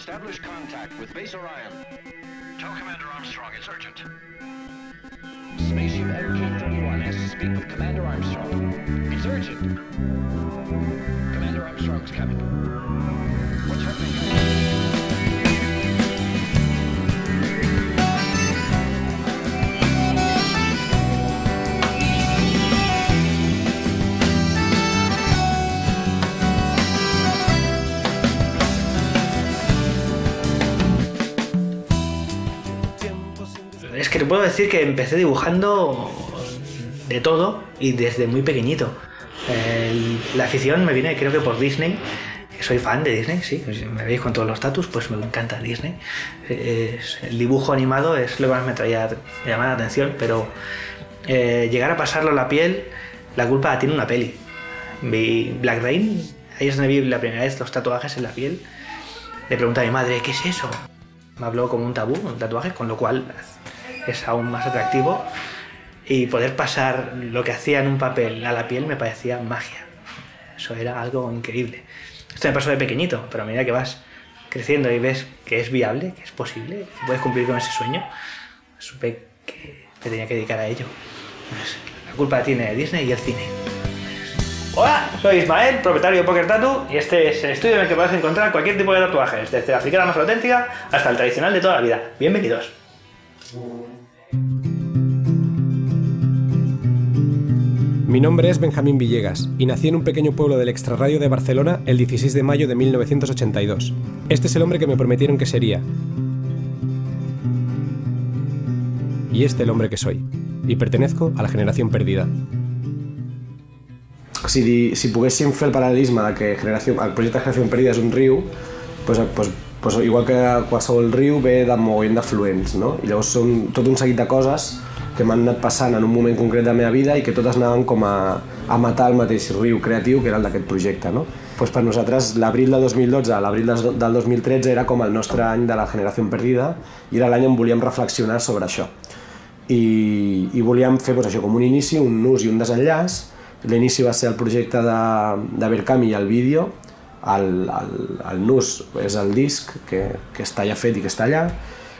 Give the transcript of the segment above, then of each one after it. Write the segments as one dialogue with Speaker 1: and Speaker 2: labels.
Speaker 1: Establish contact with Base Orion.
Speaker 2: Tell Commander Armstrong it's urgent.
Speaker 1: Spaceship MK-31 has to speak with Commander Armstrong. It's urgent. Commander Armstrong's coming. What's happening, Commander?
Speaker 3: Es que te puedo decir que empecé dibujando de todo y desde muy pequeñito. La afición me viene creo que por Disney. Soy fan de Disney, sí. Me veis con todos los tatus, pues me encanta Disney. El dibujo animado es lo que más me llamaba la atención, pero llegar a pasarlo a la piel, la culpa la tiene una peli. Vi Black Rain, ahí es donde vi la primera vez los tatuajes en la piel. Le pregunté a mi madre, ¿qué es eso? Me habló como un tabú, un tatuaje, con lo cual es aún más atractivo, y poder pasar lo que hacía en un papel a la piel me parecía magia. Eso era algo increíble. Esto me pasó de pequeñito, pero a medida que vas creciendo y ves que es viable, que es posible, que puedes cumplir con ese sueño, supe que me tenía que dedicar a ello. La culpa la tiene Disney y el cine. Hola, soy Ismael, propietario de Poker Tattoo, y este es el estudio en el que podrás encontrar cualquier tipo de tatuajes, desde la africana más auténtica hasta el tradicional de toda la vida. Bienvenidos.
Speaker 4: Mi nombre es Benjamín Villegas y nací en un pequeño pueblo del extrarradio de Barcelona el 16 de mayo de 1982. Este es el hombre que me prometieron que sería. Y este el hombre que soy. Y pertenezco a la generación perdida.
Speaker 5: Si poguéssim fer el paral·lelisme de que el projecte de Generació Perdida és un riu, doncs igual que qualsevol riu ve de mogollon d'afluents, no? I llavors són tot un seguit de coses que m'han anat passant en un moment concret de la meva vida i que totes anaven com a matar el mateix riu creatiu que era el d'aquest projecte, no? Pues per nosaltres l'abril del 2012 a l'abril del 2013 era com el nostre any de la Generació Perdida i era l'any on volíem reflexionar sobre això. I volíem fer això com un inici, un nus i un desenllaç. L'inici va ser el projecte de Berkami i el vídeo. El nus és el disc que està ja fet i que està allà,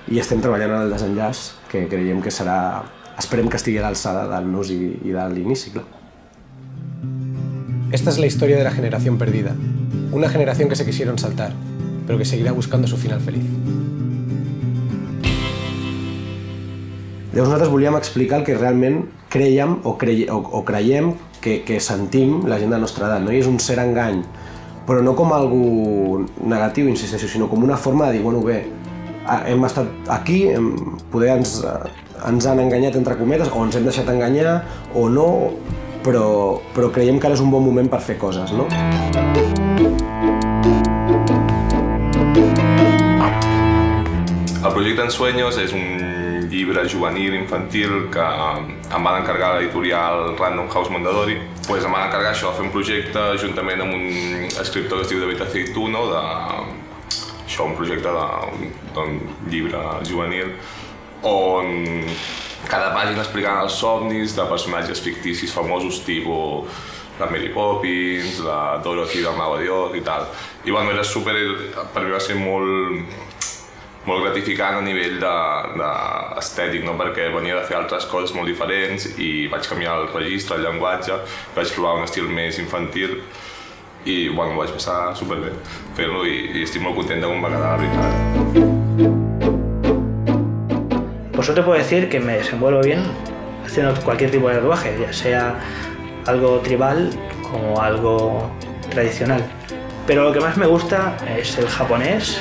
Speaker 5: i estem treballant en el desenllaç, que creiem que serà... Esperem que estigui a l'alçada del nus i de l'inici, clar.
Speaker 4: Esta es la historia de la generación perdida. Una generación que se quisieron saltar, pero que seguirá buscando su final feliz.
Speaker 5: Llavors nosaltres volíem explicar el que realment creiem o creiem que sentim la gent de la nostra edat, no? I és un cert engany, però no com algo negatiu, insisteixo, sinó com una forma de dir, bueno, bé, hem estat aquí, poder ens han enganyat entre cometes, o ens hem deixat enganyar, o no, però creiem que ara és un bon moment per fer coses, no?
Speaker 6: El projecte Ensueños és un llibre juvenil, infantil, que em van encarregar l'editorial Random House Mondadori. Em van encarregar això, fer un projecte juntament amb un escriptor que es diu David Aceituno, un projecte d'un llibre juvenil, on cada pàgina explicant els somnis de personatges ficticis famosos, tipus la Mary Poppins, la Dorothy del Mago de Oz i tal. I era super... per mi va ser molt gratificant a nivell estètic, perquè venia de fer altres coses molt diferents i vaig canviar el registre, el llenguatge, vaig provar un estil més infantil i m'ho vaig passar superbé fer-lo i estic molt content de com va quedar, la veritat.
Speaker 3: Pues yo te puedo decir que me desenvuelvo bien haciendo cualquier tipo de tatuaje, ya sea algo tribal como algo tradicional. Pero lo que más me gusta es el japonés,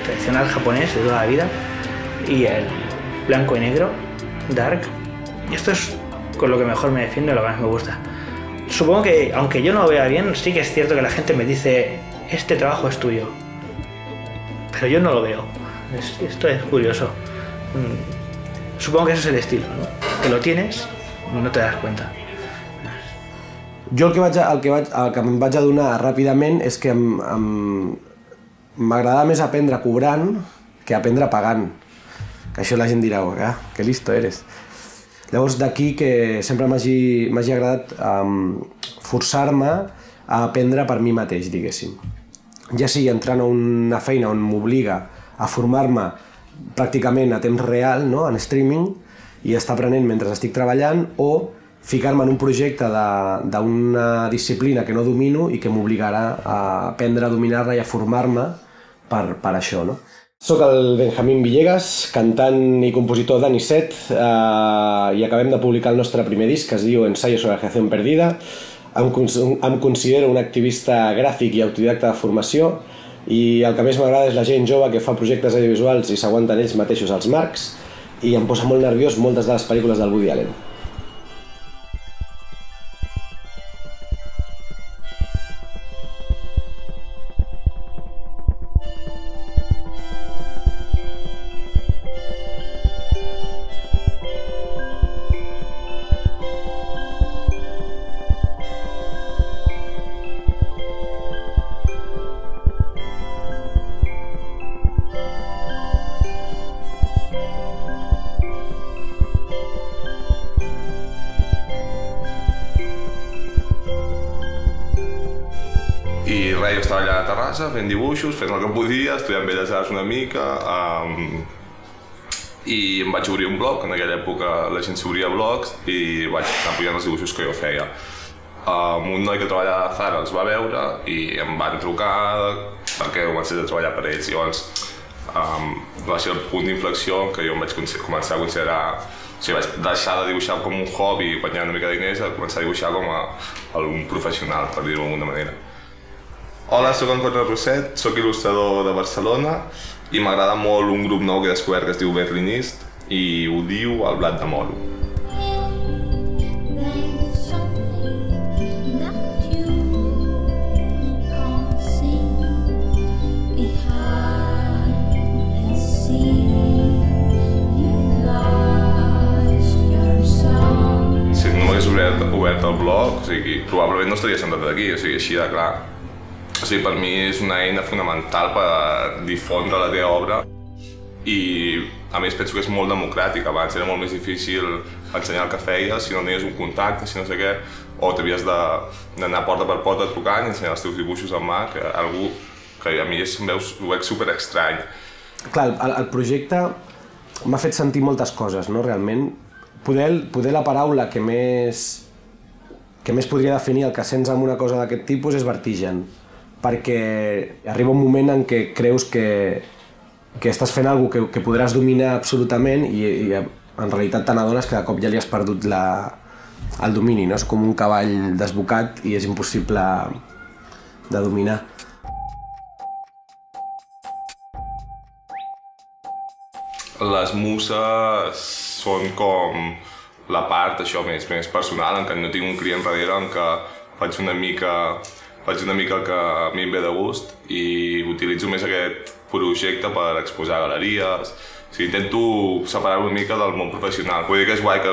Speaker 3: tradicional japonés de toda la vida, y el blanco y negro, dark. Y esto es con lo que mejor me defiendo y lo que más me gusta. Supongo que, aunque yo no lo vea bien, sí que es cierto que la gente me dice, este trabajo es tuyo. Pero yo no lo veo. Esto es curioso. Supongo que ese es el estilo, ¿no? Que lo tienes y no te das cuenta.
Speaker 5: Jo el que em vaig adonar ràpidament és que m'agradava més aprendre cobrant que aprendre pagant. Que això la gent dirà, que listo eres. Llavors d'aquí que sempre m'hagi agradat forçar-me a aprendre per mi mateix, diguéssim. ja sigui entrant a una feina on m'obliga a formar-me pràcticament a temps real, no? En streaming, i estar aprenent mentre estic treballant, o ficar-me en un projecte d'una disciplina que no domino i que m'obligarà a aprendre a dominar-la i a formar-me per això, no? Soc el Benjamín Villegas, cantant i compositor d'Anisset, i acabem de publicar el nostre primer disc, que es diu Ensayo sobre la generación perdida. Em considero un activista gràfic i autodidacta de formació, i el que més m'agrada és la gent jove que fa projectes audiovisuals i s'aguanten ells mateixos els marcs, i em posa molt nerviós moltes de les pel·lícules del Woody Allen.
Speaker 6: I res, jo estava allà a Terrassa fent dibuixos, fent el que podia, estudiant Belles Arts una mica, i em vaig obrir un blog. En aquella època la gent s'obria blogs i vaig anar pujant els dibuixos que jo feia. Un noi que treballava a Zara els va veure i em van trucar perquè comencés a treballar per ells. Llavors va ser el punt d'inflexió en què jo em vaig començar a considerar... O sigui, vaig deixar de dibuixar com un hobby guanyant una mica de diners a començar a dibuixar com un professional, per dir-ho d'alguna manera. Hola, soc en Conrad Roset, soc il·lustrador de Barcelona i m'agrada molt un grup nou que he descobert que es diu Berlinist i ho diu El Blat de Moro. Si no m'hagués obert el blog, o sigui, probablement no estaria sentat aquí, o sigui, així de clar. O sigui, per mi és una eina fonamental per difondre la teva obra i, a més, penso que és molt democràtic. Abans era molt més difícil ensenyar el que feies si no tenies un contacte, si no sé què, o t'havies d'anar porta per porta trucant i ensenyar els teus dibuixos en mà, que algú que a mi ho veig super estrany.
Speaker 5: Clar, el projecte m'ha fet sentir moltes coses, no? Realment, poder la paraula que més podria definir el que sents amb una cosa d'aquest tipus és vertigen, perquè arriba un moment en què creus que estàs fent alguna cosa que podràs dominar absolutament i en realitat te n'adones que de cop ja li has perdut el domini, no? És com un cavall desbocat i és impossible de dominar.
Speaker 6: Les muses són com la part això més personal, en què no tinc un client darrere, en què faig una mica el que a mi em ve de gust i utilitzo més aquest projecte per exposar galeries. O sigui, intento separar una mica del món professional. Vull dir que és guai que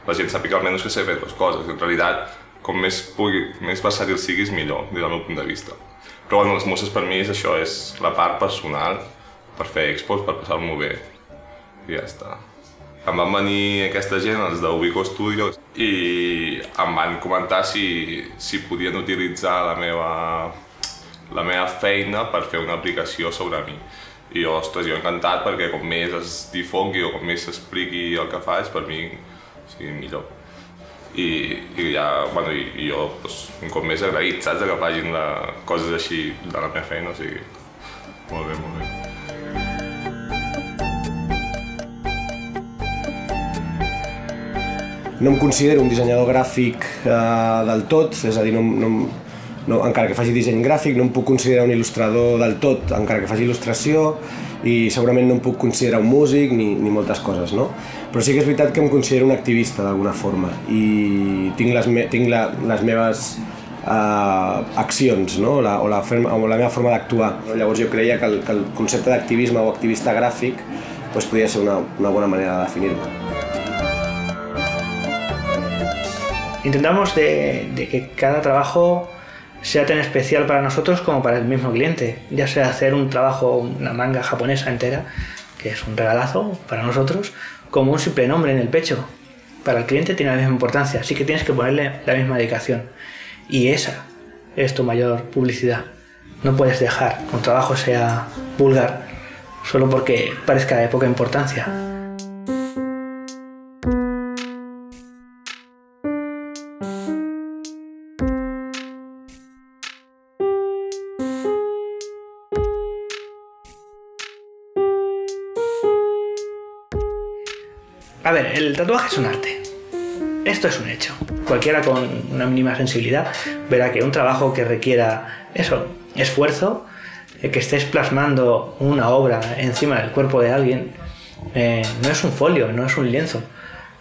Speaker 6: la gent sàpiga almenys que sé fer dues coses. En realitat, com més versàtil siguis, millor, des del meu punt de vista. Però bueno, les muses per mi és això, és la part personal per fer expos, per passar-m'ho bé. I ja està. Em van venir aquesta gent, els d'Ubico Studio, i em van comentar si podien utilitzar la meva feina per fer una aplicació sobre mi. I jo, ostres, jo encantat, perquè com més es difongui o com més s'expliqui el que faig, per mi, millor. I jo, un cop més agraït, saps, que facin coses així de la meva feina, o sigui, molt bé, molt bé.
Speaker 5: No em considero un dissenyador gràfic del tot, és a dir, encara que faci disseny gràfic, no em puc considerar un il·lustrador del tot, encara que faci il·lustració, i segurament no em puc considerar un músic ni moltes coses, no? Però sí que és veritat que em considero un activista d'alguna forma i tinc les meves accions, no? o la meva forma d'actuar. Llavors jo creia que el concepte d'activisme o activista gràfic podria ser una bona manera de definir-me.
Speaker 3: Intentamos de que cada trabajo sea tan especial para nosotros como para el mismo cliente, ya sea hacer un trabajo, una manga japonesa entera, que es un regalazo para nosotros, como un simple nombre en el pecho. Para el cliente tiene la misma importancia, así que tienes que ponerle la misma dedicación. Y esa es tu mayor publicidad. No puedes dejar que un trabajo sea vulgar solo porque parezca de poca importancia. A ver, el tatuaje es un arte. Esto es un hecho. Cualquiera con una mínima sensibilidad verá que un trabajo que requiera eso, esfuerzo, que estés plasmando una obra encima del cuerpo de alguien, no es un folio, no es un lienzo,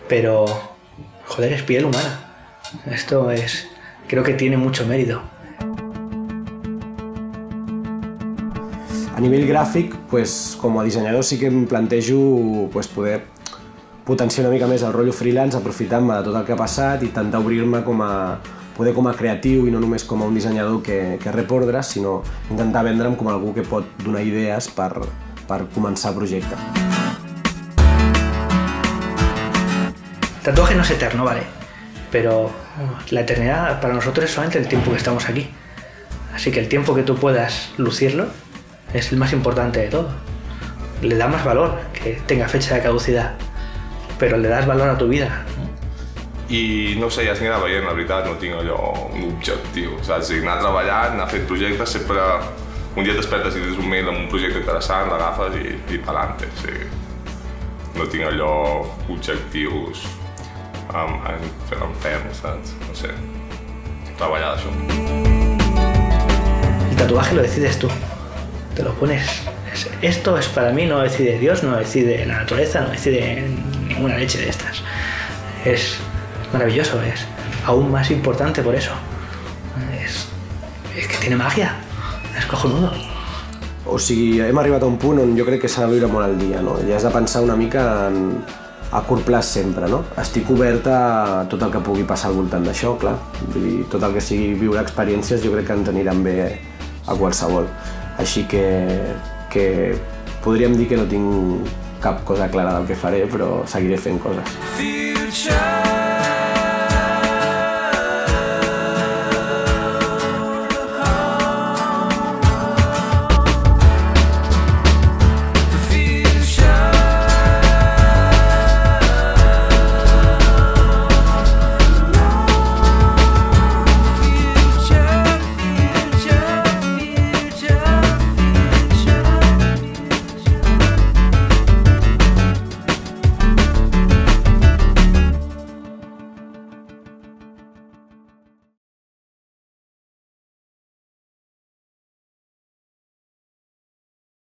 Speaker 3: pero, joder, es piel humana. Esto es, creo que tiene mucho mérito.
Speaker 5: A nivell gràfic, pues, com a dissenyador sí que em plantejo pues, poder potenciar una mica més el rotllo freelance, aprofitant-me de tot el que ha passat i intentar obrir-me com a creatiu i no només com a un dissenyador que rep ordres, sinó intentar vendre'm com algú que pot donar idees per començar projecte.
Speaker 3: El tatuaje no es eterno, vale, pero la eternidad para nosotros es solamente el tiempo que estamos aquí. Así que el tiempo que tú puedas lucirlo es el más importante de todo. Le da más valor que tenga fecha de caducidad, però le das valor a tu vida.
Speaker 6: I no sé, ja s'anirà veient, la veritat, no tinc allò un objectiu, saps? Anar treballant, anar fent projectes, sempre un dia et despertes i tens un mail amb un projecte interessant, l'agafes i pa'lante, sí. No tinc allò objectius en ferm, saps? No sé, treballar d'això.
Speaker 3: El tatuaje lo decides tú, te lo pones. Esto es para mí, no lo decide Dios, no lo decide la naturaleza, no lo decide ninguna leche de estas. Es maravilloso, es aún más importante por eso. Es que tiene magia, es cojonudo.
Speaker 5: O sigui, hem arribat a un punt on jo crec que s'ha de viure molt al dia, no? Ja has de pensar una mica a curt plaç sempre, no? Estic obert a tot el que pugui passar al voltant d'això, clar. Vull dir, tot el que sigui viure experiències jo crec que ens aniran bé a qualsevol. Així que podríem dir que no tinc cap cosa clara del que faré, però seguiré fent coses.